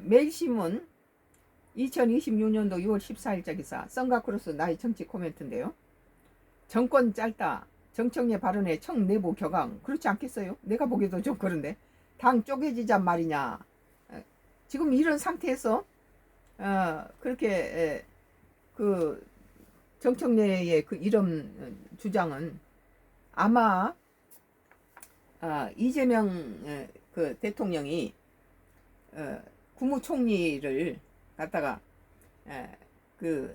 매일신문 2026년도 6월 14일자 기사 썬가크로스 나의 정치 코멘트인데요. 정권 짧다. 정청래 발언에 청 내부 격앙. 그렇지 않겠어요? 내가 보기에도 좀 그런데. 당 쪼개지자 말이냐. 지금 이런 상태에서 그렇게 그 정청래의 그 이런 주장은 아마 이재명 그 대통령이 국무총리를 갖다가 그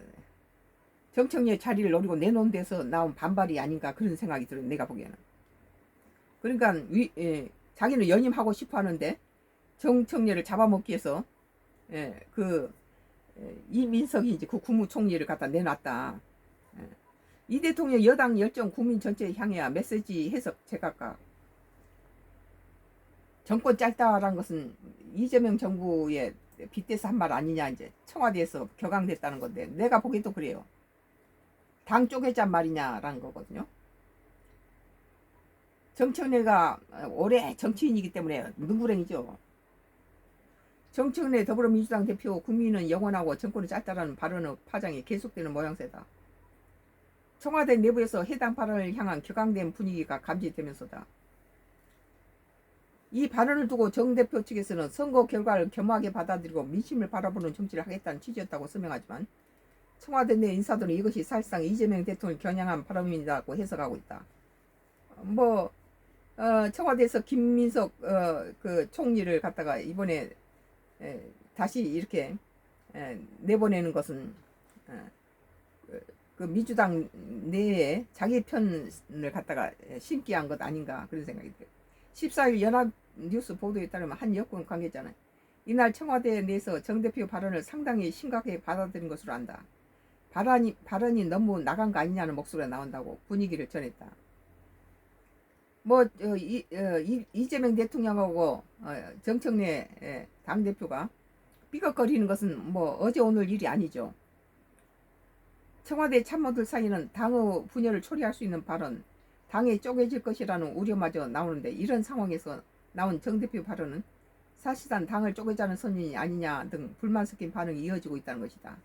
정청래 자리를 노리고 내놓은 데서 나온 반발이 아닌가 그런 생각이 들어요. 내가 보기에는. 그러니까 자기는 연임하고 싶어 하는데 정청래를 잡아먹기 위해서 이민석이 이제 그 국무총리를 갖다 내놨다. 이 대통령 여당 열정 국민 전체에 향해야 메시지 해석 제각각. 정권 짧다라는 것은 이재명 정부에 빗대서 한 말 아니냐, 이제 청와대에서 격앙됐다는 건데 내가 보기에도 그래요. 당 쪼개자 말이냐라는 거거든요. 정청래가 올해 정치인이기 때문에 눈구랭이죠. 정청래 더불어민주당 대표 국민은 영원하고 정권이 짧다라는 발언의 파장이 계속되는 모양새다. 청와대 내부에서 해당 발언을 향한 격앙된 분위기가 감지되면서다. 이 발언을 두고 정 대표 측에서는 선거 결과를 겸허하게 받아들이고 민심을 바라보는 정치를 하겠다는 취지였다고 설명하지만 청와대 내 인사들은 이것이 사실상 이재명 대통령을 겨냥한 발언이라고 해석하고 있다. 청와대에서 김민석 그 총리를 갖다가 이번에 다시 이렇게 내보내는 것은 그 민주당 내에 자기 편을 갖다가 심기 한 것 아닌가 그런 생각이 들어요. 14일 연합뉴스 보도에 따르면 한 여권 관계자는 이날 청와대 내에서 정 대표 발언을 상당히 심각하게 받아들인 것으로 안다. 발언이 너무 나간 거 아니냐는 목소리가 나온다고 분위기를 전했다. 이재명 대통령하고 정청래 당대표가 삐걱거리는 것은 어제 오늘 일이 아니죠. 청와대 참모들 사이는 당의 분열을 초래할 수 있는 발언, 당에 쪼개질 것이라는 우려마저 나오는데 이런 상황에서 나온 정 대표 발언은 사실상 당을 쪼개자는 선언이 아니냐 등 불만 섞인 반응이 이어지고 있다는 것이다.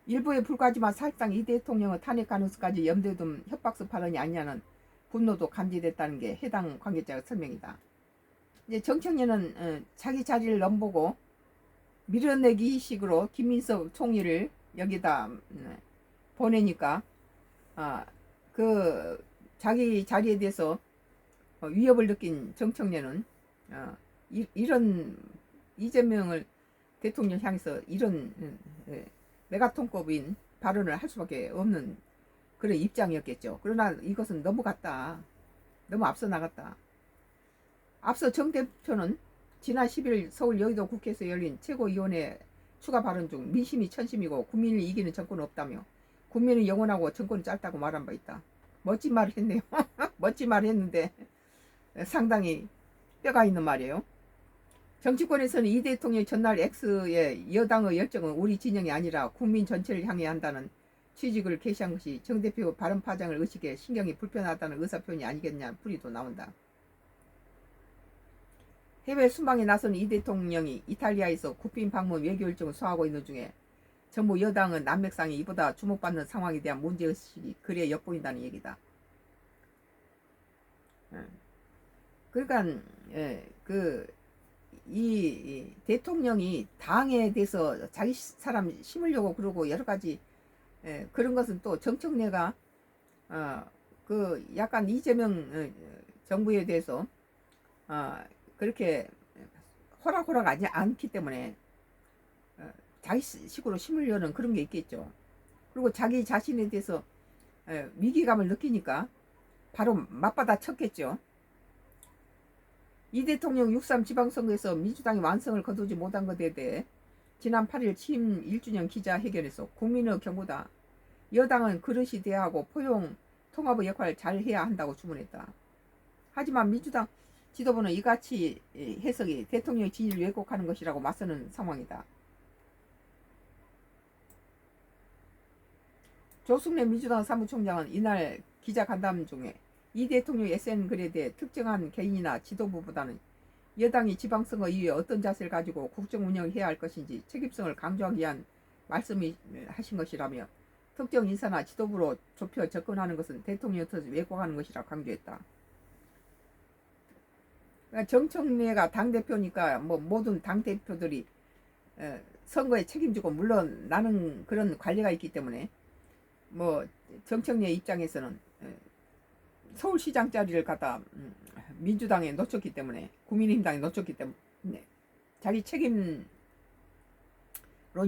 일부에 불과하지만 사실상 이 대통령의 탄핵 가능성까지 염두에 둔 협박성 발언이 아니냐는 분노도 감지됐다는 게 해당 관계자의 설명이다. 이제 정청래는 자기 자리를 넘보고 밀어내기 식으로 김민석 총리를 여기다 보내니까 그 자기 자리에 대해서 위협을 느낀 정청래는 이런 이재명을 대통령 향해서 이런 메가톤급인 발언을 할 수밖에 없는 그런 입장이었겠죠. 그러나 이것은 너무 갔다. 너무 앞서 나갔다. 앞서 정 대표는 지난 10일 서울 여의도 국회에서 열린 최고위원회 추가 발언 중 민심이 천심이고 국민을 이기는 정권은 없다며 국민은 영원하고 정권은 짧다고 말한 바 있다. 멋진 말을 했네요. 멋진 말을 했는데 상당히 뼈가 있는 말이에요. 정치권에서는 이 대통령이 전날 X의 여당의 열정은 우리 진영이 아니라 국민 전체를 향해 한다는 취직을 게시한 것이 정 대표 발언 파장을 의식해 신경이 불편하다는 의사표현이 아니겠냐 풀이도 나온다. 해외 순방에 나선 이 대통령이 이탈리아에서 국빈 방문 외교 일정을 소화하고 있는 중에 정부 여당은 난맥상에 이보다 주목받는 상황에 대한 문제의식이 그래 엿보인다는 얘기다. 그러니까 이 대통령이 당에 대해서 자기 사람 심으려고 그러고 여러 가지 그런 것은 또 정청래가 약간 이재명 정부에 대해서 그렇게 호락호락하지 않기 때문에 자기 식으로 심으려는 그런 게 있겠죠. 그리고 자기 자신에 대해서 위기감을 느끼니까 바로 맞받아 쳤겠죠. 이 대통령 6.3 지방선거에서 민주당이 완성을 거두지 못한 것에 대해 지난 8일 취임 1주년 기자회견에서 국민의 경고다. 여당은 그릇이 돼야 하고 포용 통합의 역할을 잘 해야 한다고 주문했다. 하지만 민주당 지도부는 이같이 해석이 대통령의 지위를 왜곡하는 것이라고 맞서는 상황이다. 조승래 민주당 사무총장은 이날 기자 간담 중에 이 대통령의 SN 글에 대해 특정한 개인이나 지도부보다는 여당이 지방선거 이후에 어떤 자세를 가지고 국정 운영해야 할 것인지 책임성을 강조하기 위한 말씀이 하신 것이라며 특정 인사나 지도부로 좁혀 접근하는 것은 대통령 탓을 왜곡하는 것이라 강조했다. 그러니까 정청래가 당대표니까 뭐 모든 당대표들이 선거에 책임지고 물론 나는 그런 관리가 있기 때문에 뭐 정청래 입장에서는 서울시장 자리를 갖다 민주당에 놓쳤기 때문에 국민의힘당에 놓쳤기 때문에 자기 책임론이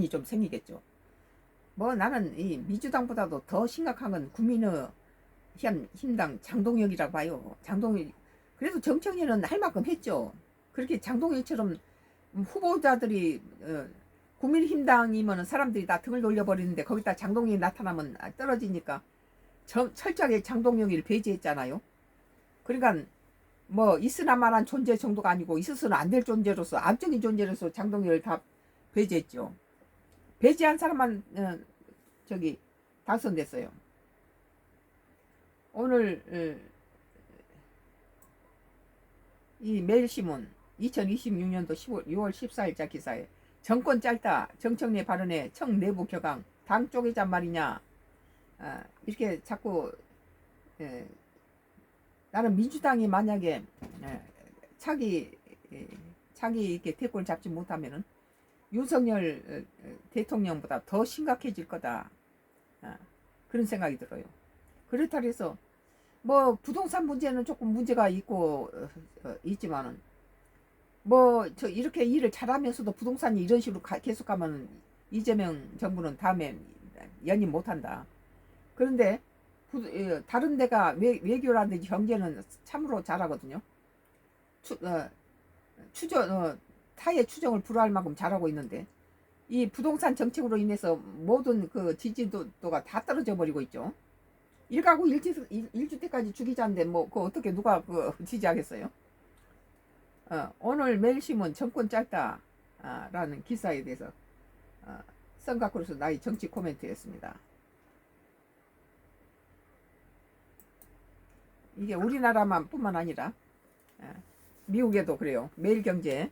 좀 생기겠죠. 뭐 나는 이 민주당보다도 더 심각한 건 국민의힘당 장동혁이라고 봐요. 장동혁. 그래도 정청래는 할 만큼 했죠. 그렇게 장동혁처럼 후보자들이 국민의힘당이면 사람들이 다 등을 돌려버리는데 거기다 장동혁이 나타나면 떨어지니까 철저하게 장동혁이를 배제했잖아요. 그러니까 뭐 있으나마한 존재 정도가 아니고 있어서는 안 될 존재로서 암적인 존재로서 장동혁을 다 배제했죠. 배제한 사람만 저기 당선됐어요. 오늘 이 매일신문 2026년도 6월 14일자 기사에 정권 짧다 정청래 발언에 청 내부 격앙 당 쪼개잔 말이냐 이렇게 자꾸 나는 민주당이 만약에 차기 이렇게 대권을 잡지 못하면은 윤석열 대통령보다 더 심각해질 거다. 그런 생각이 들어요. 그렇다 해서 뭐 부동산 문제는 조금 문제가 있고 있지만은 뭐 저 이렇게 일을 잘하면서도 부동산이 이런 식으로 계속 가면 이재명 정부는 다음에 연임 못한다. 그런데 다른 데가 외교라든지 경제는 참으로 잘하거든요. 타의 추정을 불허할 만큼 잘하고 있는데 이 부동산 정책으로 인해서 모든 그 지지도가 다 떨어져 버리고 있죠. 1가구 1주택까지 죽이자는데 뭐 그 어떻게 누가 그 지지하겠어요? 오늘 매일신문 정권 짧다 라는 기사에 대해서 썬가크루스 나의 정치 코멘트였습니다. 이게 우리나라만 뿐만 아니라 미국에도 그래요. 매일경제